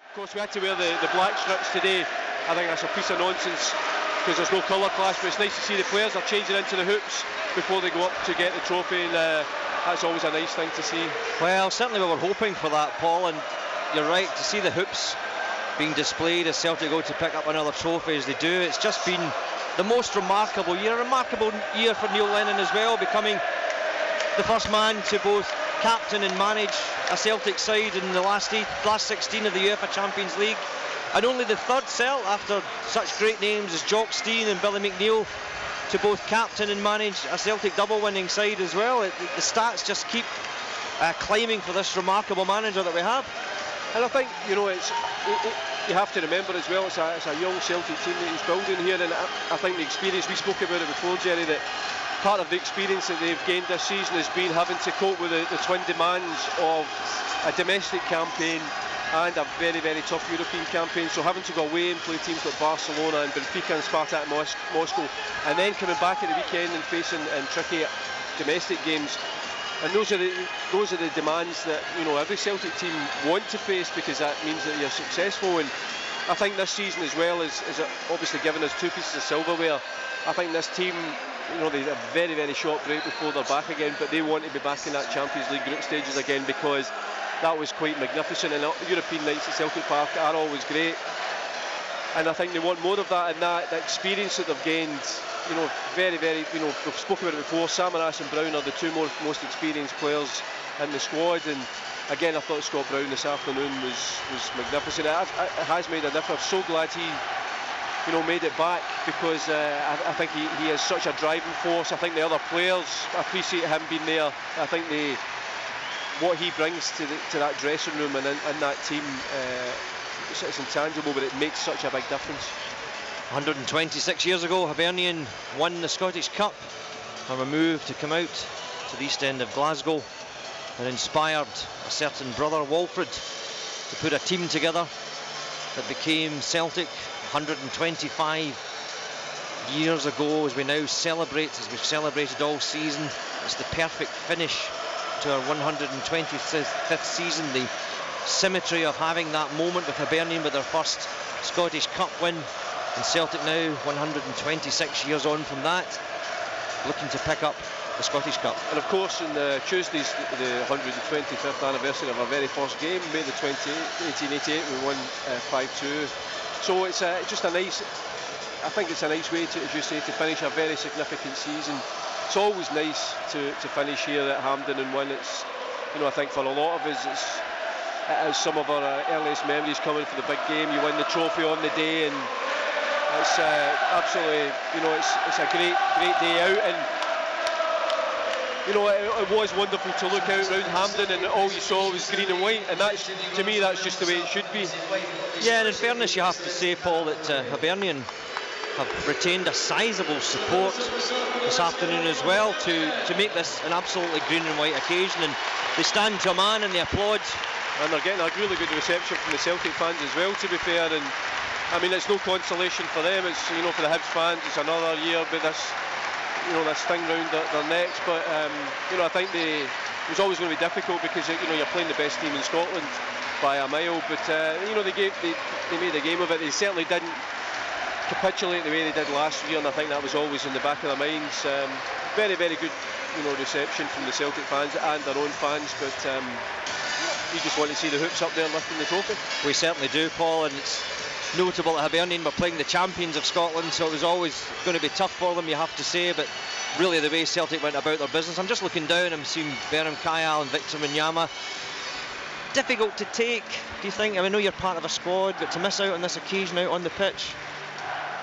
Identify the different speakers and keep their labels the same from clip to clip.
Speaker 1: Of course, we had to wear the black strips today. I think that's a piece of nonsense because there's no colour clash, but it's nice to see the players are changing into the hoops before they go up to get the trophy, and that's always a nice thing to see.
Speaker 2: Well, certainly we were hoping for that, Paul, and you're right, to see the hoops being displayed as Celtic go to pick up another trophy as they do. It's just been the most remarkable year, a remarkable year for Neil Lennon as well, becoming the first man to both captain and manage a Celtic side in the last 16 of the UEFA Champions League, and only the third Celt after such great names as Jock Stein and Billy McNeil to both captain and manage a Celtic double winning side as well. The stats just keep climbing for this remarkable manager that we have.
Speaker 1: And I think, you know, you have to remember as well, it's a young Celtic team that he's building here, and I think the experience, we spoke about it before, Jerry, that part of the experience that they've gained this season has been having to cope with the twin demands of a domestic campaign and a very, very tough European campaign. So having to go away and play teams like Barcelona and Benfica and Spartak Moscow, and then coming back at the weekend and facing tricky domestic games. And those are the demands that, you know, every Celtic team want to face, because that means that you're successful. And I think this season as well is obviously given us 2 pieces of silverware. I think this team, you know, they have a very, very short break before they're back again, but they want to be back in that Champions League group stages again, because that was quite magnificent, and European nights at Celtic Park are always great. And I think they want more of that, and that experience that they've gained, you know, very, very, you know, we've spoken about it before, Samaras and Brown are the two most experienced players in the squad, and again I thought Scott Brown this afternoon was magnificent. It has made a difference. So glad he, you know, made it back, because I think he is such a driving force. I think the other players appreciate him being there. I think what he brings to that dressing room and in that team, it's intangible, but it makes such a big difference.
Speaker 2: 126 years ago, Hibernian won the Scottish Cup and were moved to come out to the east end of Glasgow, and inspired a certain brother Walfred to put a team together that became Celtic 125 years ago. As we now celebrate, as we've celebrated all season, it's the perfect finish to our 125th season. The symmetry of having that moment with Hibernian with their first Scottish Cup win, and Celtic now 126 years on from that, looking to pick up the Scottish Cup.
Speaker 1: And of course, on Tuesday's the 125th anniversary of our very first game, May the 28th, 1888, we won 5-2. So it's just a nice, I think it's a nice way to, as you say, to finish a very significant season. It's always nice to finish here at Hampden and win. It's, you know, I think for a lot of us, it is some of our earliest memories coming for the big game. You win the trophy on the day, and it's absolutely, you know, it's a great day out. And you know, it was wonderful to look out around Hampden and all you saw was green and white, and that's, to me, that's just the way it should be.
Speaker 2: Yeah, and in fairness, you have to say, Paul, that Hibernian have retained a sizable support this afternoon as well to make this an absolutely green and white occasion, and they stand to a man and they applaud.
Speaker 1: And they're getting a really good reception from the Celtic fans as well, to be fair. And I mean, it's no consolation for them. It's, you know, for the Hibs fans, it's another year, but this, you know, this thing round their necks. But you know, I think it was always going to be difficult, because, you know, you're playing the best team in Scotland by a mile. But you know, they made a game of it. They certainly didn't capitulate the way they did last year, and I think that was always in the back of their minds. Very, very good, you know, reception from the Celtic fans and their own fans. But you just want to see the hoops up there lifting the trophy.
Speaker 2: We certainly do, Paul, and it's notable that Hibernian were playing the champions of Scotland, so it was always going to be tough for them, you have to say. But really, the way Celtic went about their business, I'm just looking down, I'm seeing Berham Kayal and Victor Wanyama. Difficult to take, do you think? I mean, I know you're part of a squad, but to miss out on this occasion out on the pitch?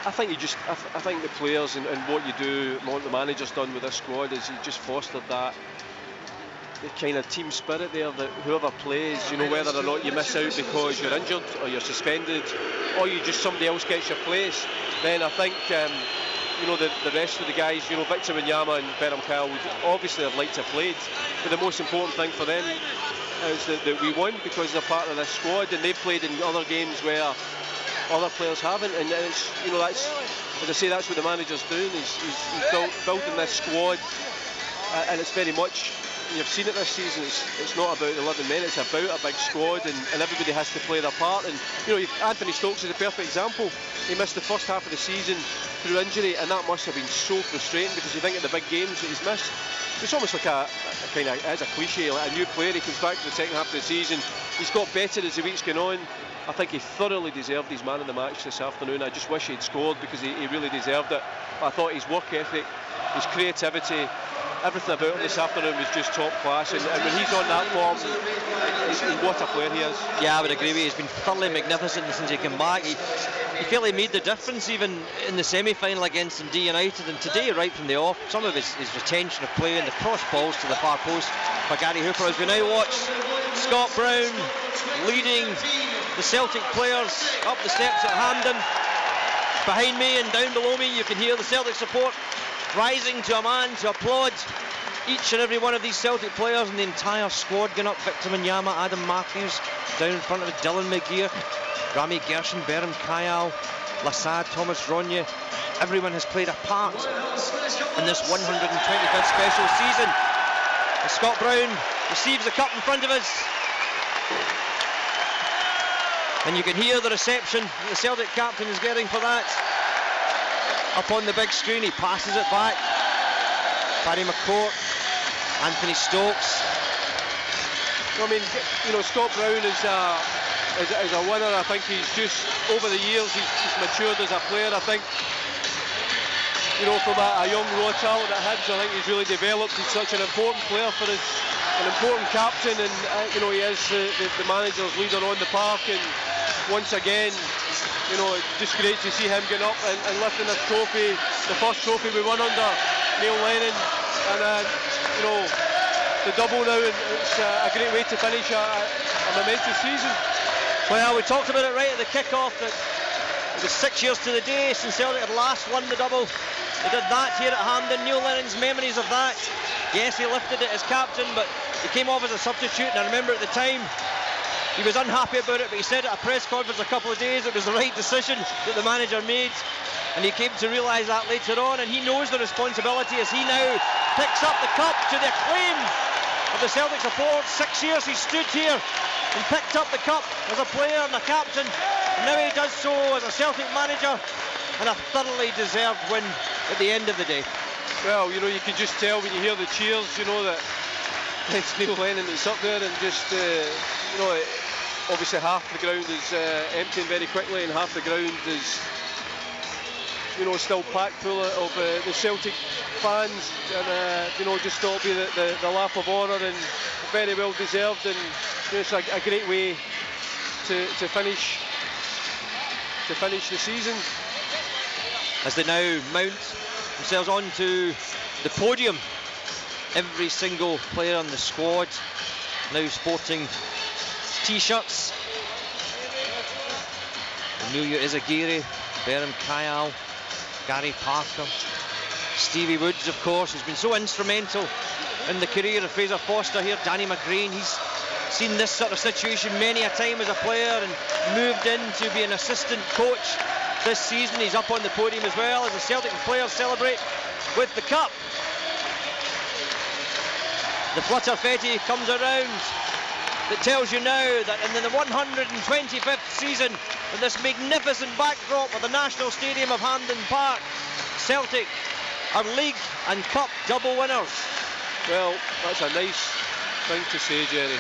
Speaker 1: I think I think the players and what you do, what the manager's done with this squad, is he just fostered that the kind of team spirit there, that whoever plays, you know, whether or not you miss out because you're injured or you're suspended, or you just, somebody else gets your place, then I think you know, the rest of the guys, you know, Victor Wanyama and Berham Kayal would obviously have liked to have played, but the most important thing for them is that we won, because they're part of this squad, and they've played in other games where other players haven't. And it's, you know, that's, as I say, that's what the manager's doing. He's building this squad, and it's very much you've seen it this season, it's not about 11 men, it's about a big squad, and everybody has to play their part. And you know, Anthony Stokes is a perfect example. He missed the first half of the season through injury, and that must have been so frustrating, because you think of the big games that he's missed. It's almost like a kind of, as a cliche, like a new player. He comes back for the second half of the season. He's got better as the week's gone on. I think he thoroughly deserved his man of the match this afternoon. I just wish he'd scored, because he really deserved it. I thought his work ethic, his creativity, everything about him this afternoon was just top class, and when he's on that form, what a player he is.
Speaker 2: Yeah, I would agree with you. He's been thoroughly magnificent since he came back. He felt he made the difference even in the semi-final against Dundee United, and today, right from the off, some of his retention of play and the cross balls to the far post for Gary Hooper. As we now watch Scott Brown leading the Celtic players up the steps at Hampden. Behind me and down below me, you can hear the Celtic support rising to a man to applaud each and every one of these Celtic players, and the entire squad going up. Victor Wanyama, Adam Matthews, down in front of it, Dylan McGeer, Rami Gershon, Berham Kayal, Lassad, Thomas Ronye. Everyone has played a part in this 125th special season. As Scott Brown receives the cup in front of us, and you can hear the reception that the Celtic captain is getting for that. Up on the big screen, he passes it back. Barry McCourt, Anthony Stokes.
Speaker 1: I mean, you know, Scott Brown is a winner. I think he's just, over the years, he's matured as a player. I think, you know, from a young raw talent at Hibs, I think he's really developed. He's such an important player for us, an important captain, and you know, he is the manager's leader on the park. And once again, you know, it's just great to see him getting up and lifting this trophy, the first trophy we won under Neil Lennon, and you know, the double now, and it's a great way to finish a momentous season.
Speaker 2: Well, we talked about it right at the kick-off that it was 6 years to the day since Celtic had last won the double. They did that here at Hampden. Neil Lennon's memories of that. Yes, he lifted it as captain, but he came off as a substitute, and I remember at the time he was unhappy about it, but he said at a press conference a couple of days it was the right decision that the manager made, and he came to realise that later on, and he knows the responsibility as he now picks up the cup to the acclaim of the Celtic support. 6 years he stood here and picked up the cup as a player and a captain, and now he does so as a Celtic manager, and a thoroughly deserved win at the end of the day.
Speaker 1: Well, you know, you can just tell when you hear the cheers, you know, that it's Neil Lennon that's up there, and just, you know, obviously half the ground is emptying very quickly, and half the ground is, you know, still packed full of the Celtic fans, and you know, just thought it'd be the lap of honour, and very well deserved, and you know, it's a great way to finish the season.
Speaker 2: As they now mount themselves onto the podium, every single player on the squad now sporting T-shirts. Emilio Izaguirre, Berham Kayal, Gary Parker, Stevie Woods, of course, who's been so instrumental in the career of Fraser Foster here. Danny McGrain, he's seen this sort of situation many a time as a player and moved in to be an assistant coach. This season he's up on the podium as well as the Celtic players celebrate with the cup. The flutterfetti comes around. That tells you now that in the 125th season, with this magnificent backdrop of the National Stadium of Hampden Park, Celtic are league and cup double winners.
Speaker 1: Well, that's a nice thing to say, Jerry.